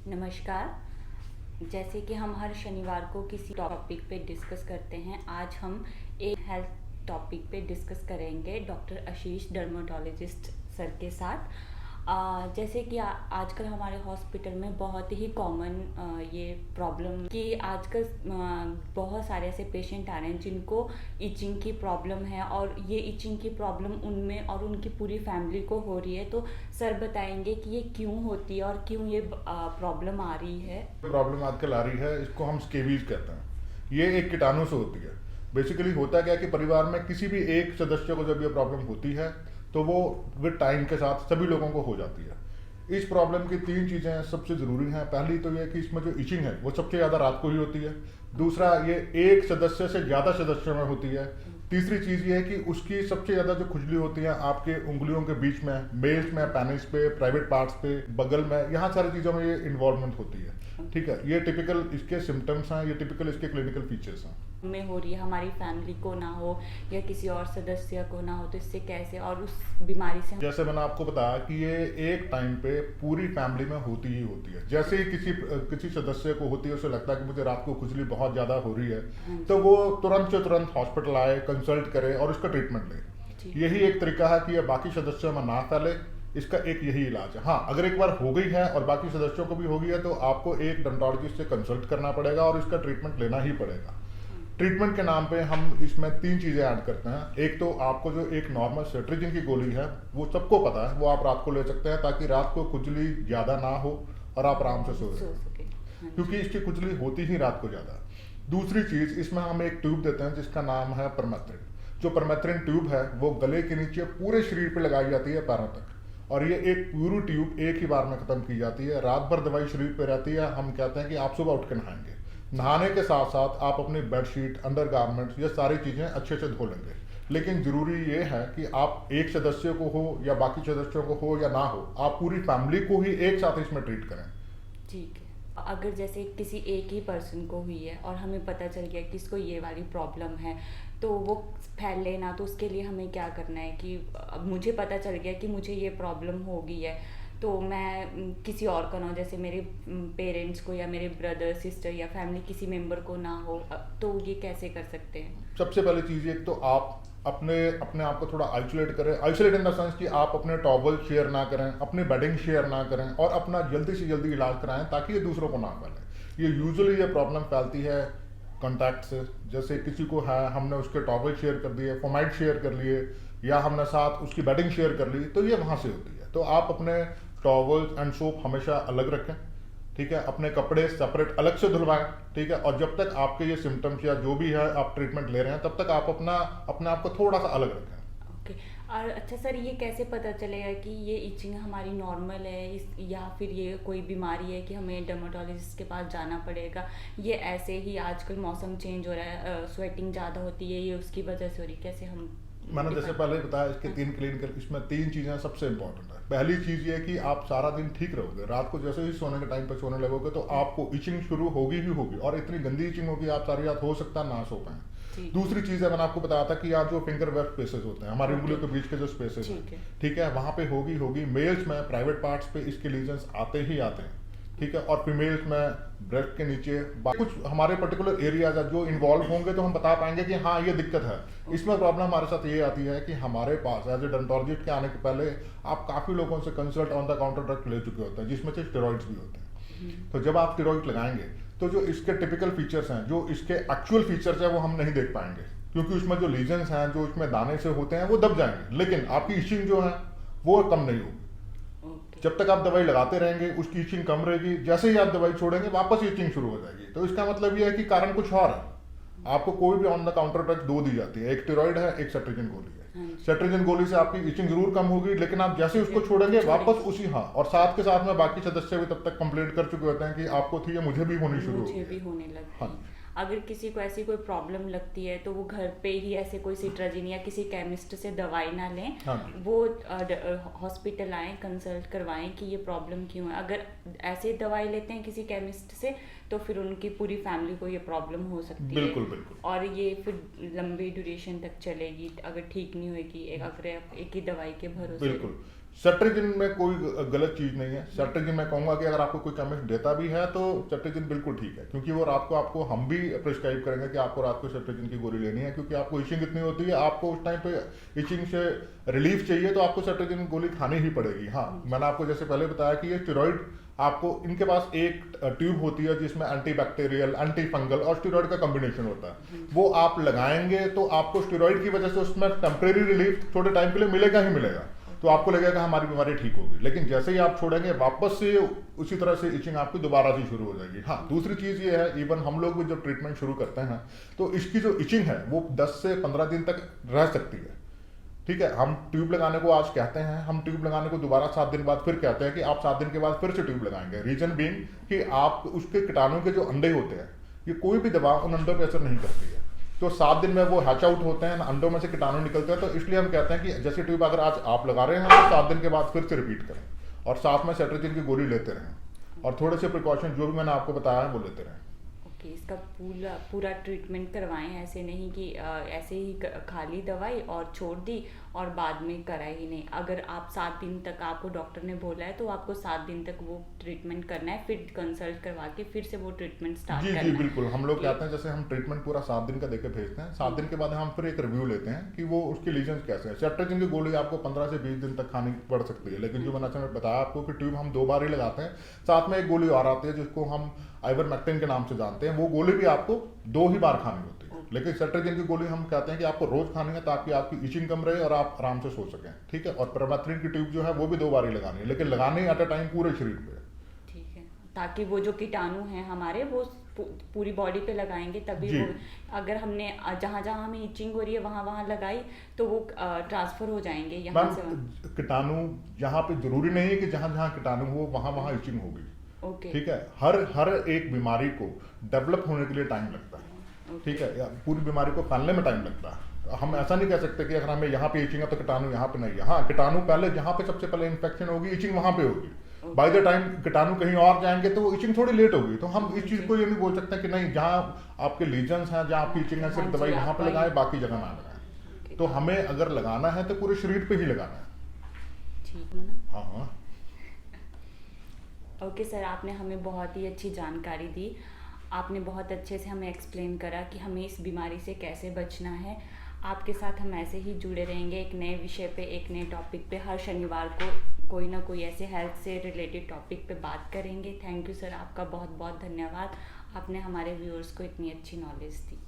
नमस्कार। जैसे कि हम हर शनिवार को किसी टॉपिक पे डिस्कस करते हैं, आज हम एक हेल्थ टॉपिक पे डिस्कस करेंगे डॉक्टर आशीष डर्मेटोलॉजिस्ट सर के साथ। जैसे कि आजकल हमारे हॉस्पिटल में बहुत ही कॉमन ये प्रॉब्लम कि आजकल बहुत सारे ऐसे पेशेंट आ रहे हैं जिनको इचिंग की प्रॉब्लम है और ये इचिंग की प्रॉब्लम उनमें और उनकी पूरी फैमिली को हो रही है। तो सर बताएंगे कि ये क्यों होती है और क्यों ये प्रॉब्लम आ रही है। प्रॉब्लम आजकल आ रही है, इसको हम स्केबीज कहते हैं। ये एक कीटाणु से होती है। बेसिकली होता क्या है कि परिवार में किसी भी एक सदस्य को जब ये प्रॉब्लम होती है तो वो विद टाइम के साथ सभी लोगों को हो जाती है। इस प्रॉब्लम की तीन चीज़ें सबसे ज़रूरी हैं। पहली तो ये कि इसमें जो इचिंग है वो सबसे ज़्यादा रात को ही होती है। दूसरा, ये एक सदस्य से ज़्यादा सदस्यों में होती है। तीसरी चीज़ ये है कि उसकी सबसे ज़्यादा जो खुजली होती है आपके उंगलियों के बीच में, मेल्स में, पेनिस पे, प्राइवेट पार्ट्स पे, बगल में, यहाँ सारी चीज़ों में ये इन्वॉल्वमेंट होती है। ठीक है, ये टिपिकल इसके सिम्टम्स हैं, ये टिपिकल इसके क्लिनिकल फीचर्स हैं। में हो रही है, हमारी फैमिली को ना हो या किसी और सदस्य को ना हो, तो इससे कैसे और उस बीमारी से जैसे मैंने आपको बताया कि ये एक टाइम पे पूरी फैमिली में होती ही होती है। जैसे ही किसी सदस्य को होती है, उसे लगता है कि मुझे रात को खुजली बहुत ज़्यादा हो रही है, तो वो तुरंत से तुरंत हॉस्पिटल आए, कंसल्ट करे और उसका ट्रीटमेंट ले। यही एक तरीका है कि ये बाकी सदस्यों में ना फैले। इसका एक यही इलाज है। हाँ, अगर एक बार हो गई है और बाकी सदस्यों को भी हो गई है तो आपको एक डर्मेटोलॉजिस्ट से कंसल्ट करना पड़ेगा और इसका ट्रीटमेंट लेना ही पड़ेगा। ट्रीटमेंट के नाम पे हम इसमें तीन चीज़ें ऐड करते हैं। एक तो आपको जो एक नॉर्मल सेट्रिजिन की गोली है वो सबको पता है, वो आप रात को ले सकते हैं ताकि रात को खुजली ज़्यादा ना हो और आप आराम से सो सकें, क्योंकि इसकी खुजली होती ही रात को ज़्यादा। दूसरी चीज़, इसमें हम एक ट्यूब देते हैं जिसका नाम है परमेथ्रिन। जो परमेथ्रिन ट्यूब है वो गले के नीचे पूरे शरीर पर लगाई जाती है पैरों तक, और ये एक पूरी ट्यूब एक ही बार में ख़त्म की जाती है। रात भर दवाई शरीर पर रहती है। हम कहते हैं कि आप सुबह उठ कर नहाएंगे, नहाने के साथ साथ आप अपनी बेडशीट, अंडर गारमेंट्स, ये सारी चीज़ें अच्छे से धो लेंगे। लेकिन ज़रूरी ये है कि आप एक सदस्य को हो या बाकी सदस्यों को हो या ना हो, आप पूरी फैमिली को ही एक साथ इसमें ट्रीट करें। ठीक है। अगर जैसे किसी एक ही पर्सन को हुई है और हमें पता चल गया कि इसको ये वाली प्रॉब्लम है, तो वो फैले ना, तो उसके लिए हमें क्या करना है कि अब मुझे पता चल गया कि मुझे ये प्रॉब्लम हो गई है, तो मैं किसी और का ना हो, जैसे मेरे पेरेंट्स को या मेरे ब्रदर सिस्टर या फैमिली किसी मेंबर को ना हो, तो ये कैसे कर सकते हैं? सबसे पहली चीज़, एक तो आप अपने आप को थोड़ा आइसोलेट करें। आइसोलेट इन द सेंस कि आप अपने टॉवल शेयर ना करें, अपनी बेडिंग शेयर ना करें और अपना जल्दी से जल्दी इलाज कराएं ताकि ये दूसरों को ना फैले। ये यूजुअली ये प्रॉब्लम फैलती है कॉन्टैक्ट से। जैसे किसी को है, हमने उसके टॉवल शेयर कर दिए, फोमाइड शेयर कर लिए, या हमने साथ उसकी बेडिंग शेयर कर ली, तो ये वहाँ से होती है। तो आप अपने टॉवल्स एंड सोप हमेशा अलग रखें। ठीक है, अपने कपड़े सेपरेट अलग से धुलवाएं। ठीक है, और जब तक आपके ये सिम्टम्स या जो भी है आप ट्रीटमेंट ले रहे हैं, तब तक आप अपने आप को थोड़ा सा अलग रखें। ओके। और अच्छा सर, ये कैसे पता चलेगा कि ये इचिंग हमारी नॉर्मल है या फिर ये कोई बीमारी है कि हमें डर्मेटोलॉजिस्ट के पास जाना पड़ेगा? ये ऐसे ही आजकल मौसम चेंज हो रहा है, स्वेटिंग ज़्यादा होती है, ये उसकी वजह से हो रही है, कैसे हम? मैंने जैसे पहले बताया, इसके तीन क्लिनिकल, इसमें तीन चीज़ें सबसे इंपॉर्टेंट है। पहली चीज़ ये कि आप सारा दिन ठीक रहोगे, रात को जैसे ही सोने के टाइम पर सोने लगोगे तो आपको इचिंग शुरू होगी ही होगी, और इतनी गंदी इचिंग होगी आप सारी रात हो सकता है ना सो पाएं। दूसरी चीज़ है, मैंने आपको बताया था कि यहाँ जो फिंगर वेब स्पेसेस होते हैं, हमारी उंगलियों के बीच के जो स्पेसेस हैं, ठीक है, वहाँ पे होगी। मेल्स में प्राइवेट पार्ट्स पे इसके लीजन्स आते ही आते हैं। ठीक है, और फीमेल्स में ब्रेस्ट के नीचे कुछ हमारे पर्टिकुलर एरियाज है जो इन्वॉल्व होंगे, तो हम बता पाएंगे कि हाँ ये दिक्कत है। इसमें प्रॉब्लम हमारे साथ ये आती है कि हमारे पास एज ए डर्मेटोलॉजिस्ट के आने के पहले आप काफ़ी लोगों से consult on the counter drug ले चुके होते हैं, जिसमें से स्टेरॉइड्स भी होते हैं। तो जब आप स्टेरॉइड लगाएंगे तो जो इसके टिपिकल फीचर्स हैं, जो इसके एक्चुअल फीचर्स हैं, वो हम नहीं देख पाएंगे, क्योंकि उसमें जो लीजन्स हैं, जो इसमें दाने से होते हैं, वो दब जाएंगे, लेकिन आपकी इचिंग जो है वो कम नहीं होगी। जब तक आप दवाई लगाते रहेंगे उसकी इचिंग कम रहेगी, जैसे ही आप दवाई छोड़ेंगे वापस इचिंग शुरू हो जाएगी। तो इसका मतलब ये है कि कारण कुछ और है। आपको कोई भी ऑन द काउंटर ड्रग दो दी जाती है, एक स्टेरॉइड है, एक सेट्रिजिन गोली है। सेट्रिजिन गोली से आपकी इचिंग जरूर कम होगी, लेकिन आप जैसे उसको छोड़ेंगे वापस उसी, हाँ, और साथ के साथ में बाकी सदस्य भी तब तक कंप्लेंट कर चुके होते हैं कि आपको थी, मुझे भी होनी शुरू होने लगी। अगर किसी को ऐसी कोई प्रॉब्लम लगती है तो वो घर पे ही ऐसे कोई सिट्राजिन या किसी केमिस्ट से दवाई ना लें, वो हॉस्पिटल आएँ, कंसल्ट करवाएं कि ये प्रॉब्लम क्यों है। अगर ऐसे दवाई लेते हैं किसी केमिस्ट से तो फिर उनकी पूरी फैमिली को ये प्रॉब्लम हो सकती है, बिल्कुल। और ये फिर लंबी ड्यूरेशन तक चलेगी अगर ठीक नहीं होगी अगर एक ही दवाई के भरोसे। बिल्कुल, सेट्रिजिन में कोई गलत चीज़ नहीं है। सेट्रिजिन मैं कहूँगा कि अगर आपको कोई केमिस्ट देता भी है तो सेट्रिजिन बिल्कुल ठीक है, क्योंकि वो रात को आपको हम भी प्रिस्क्राइब करेंगे कि आपको रात को सेट्रिजिन की गोली लेनी है, क्योंकि आपको इचिंग इतनी होती है, आपको उस टाइम पे इचिंग से रिलीफ चाहिए तो आपको सेट्रिजिन की गोली खानी ही पड़ेगी। हाँ, मैंने आपको जैसे पहले बताया कि ये स्टेरॉइड आपको, इनके पास एक ट्यूब होती है जिसमें एंटी बैक्टीरियल, एंटी फंगल और स्टेरॉइड का कॉम्बिनेशन होता है। वो आप लगाएंगे तो आपको स्टेरॉइड की वजह से उसमें टेम्परेरी रिलीफ थोड़े टाइम के लिए मिलेगा ही मिलेगा, तो आपको लगेगा कि हमारी बीमारी ठीक होगी, लेकिन जैसे ही आप छोड़ेंगे वापस से उसी तरह से इचिंग आपकी दोबारा से शुरू हो जाएगी। हाँ, दूसरी चीज़ ये है, इवन हम लोग भी जब ट्रीटमेंट शुरू करते हैं तो इसकी जो इचिंग है वो 10 से 15 दिन तक रह सकती है। ठीक है, हम ट्यूब लगाने को आज कहते हैं, हम ट्यूब लगाने को दोबारा 7 दिन बाद फिर कहते हैं कि आप 7 दिन के बाद फिर से ट्यूब लगाएंगे। रीजन बीइंग कि आप उसके कीटाणु के जो अंडे होते हैं, ये कोई भी दवा उन अंडों पर असर नहीं करती है, तो 7 दिन में वो हैच आउट होते हैं, अंडों में से कीटाणु निकलते हैं। तो इसलिए हम कहते हैं कि जैसे ट्यूब अगर आज आप लगा रहे हैं तो 7 दिन के बाद फिर से रिपीट करें, और साथ में सेट्रिजिन की गोली लेते रहें, और थोड़े से प्रिकॉशन जो भी मैंने आपको बताया है वो लेते रहें। ओके, इसका पूरा ट्रीटमेंट करवाएं, ऐसे नहीं कि ऐसे ही खा ली दवाई और छोड़ दी और बाद में करा ही नहीं। अगर आप 7 दिन तक, आपको डॉक्टर ने बोला है तो आपको 7 दिन तक वो ट्रीटमेंट करना है, फिर कंसल्ट करवा के फिर से वो ट्रीटमेंट स्टार्ट करना है। जी बिल्कुल, हम लोग कहते हैं जैसे हम ट्रीटमेंट पूरा 7 दिन का देके भेजते हैं, 7 दिन के बाद हम फिर एक रिव्यू लेते हैं कि वो उसके लीजन कैसे हैं। सेट्रिजिन की गोली आपको 15 से 20 दिन तक खानी पड़ सकती है, लेकिन जो मैंने बताया आपको कि ट्यूब हम 2 बार ही लगाते हैं, साथ में एक गोली और आती है जिसको हम आइवरमेक्टिन के नाम से जानते हैं, वो गोली भी आपको 2 ही बार खानी होती है। लेकिन सेट्रिजिन की गोली हम कहते हैं कि आपको रोज खानी है ताकि आपकी इचिंग कम रहे और आप आराम से सो सकें। ठीक है, और परमेथ्रिन की ट्यूब जो है वो भी 2 बार ही लगानी है, लेकिन लगानी एट अ टाइम पूरे शरीर पे। ठीक है, ताकि वो जो कीटाणु हैं हमारे वो पूरी बॉडी पे लगाएंगे, तभी वो, अगर हमने जहाँ जहाँ हमें इचिंग हो रही है वहाँ वहाँ लगाई तो वो ट्रांसफर हो जाएंगे यहाँ से। कीटाणु यहाँ पे जरूरी नहीं है कि जहाँ जहाँ कीटाणु हो वहाँ वहाँ इचिंग होगी। ओके, ठीक है, हर एक बीमारी को डेवलप होने के लिए टाइम लगता है। ठीक है, या पूरी बीमारी को फैलने में टाइम लगता है। हम ऐसा नहीं कह सकते कि अगर हमें यहाँ पे इचिंग है तो कीटाणु यहाँ पे नहीं है। हाँ, कीटाणु पहले जहाँ पे सबसे पहले इन्फेक्शन होगी, इचिंग वहाँ पे होगी। बाय द टाइम कीटाणु कहीं और जाएंगे तो इचिंग थोड़ी लेट होगी। तो हम इस चीज़ को ये नहीं बोल सकते कि नहीं, जहाँ आपके लीजन्स हैं, जहाँ आपकी इचिंग है, सिर्फ दवाई वहाँ पे लगाए, बाकी जगह ना लगाए। तो हमें अगर लगाना है तो पूरे शरीर पे ही लगाना है। ठीक है ना? हाँ हाँ, ओके सर, आपने हमें बहुत ही अच्छी जानकारी दी। आपने बहुत अच्छे से हमें एक्सप्लेन करा कि हमें इस बीमारी से कैसे बचना है। आपके साथ हम ऐसे ही जुड़े रहेंगे, एक नए विषय पे, एक नए टॉपिक पे। हर शनिवार को कोई ना कोई ऐसे हेल्थ से रिलेटेड टॉपिक पे बात करेंगे। थैंक यू सर, आपका बहुत बहुत धन्यवाद। आपने हमारे व्यूअर्स को इतनी अच्छी नॉलेज दी।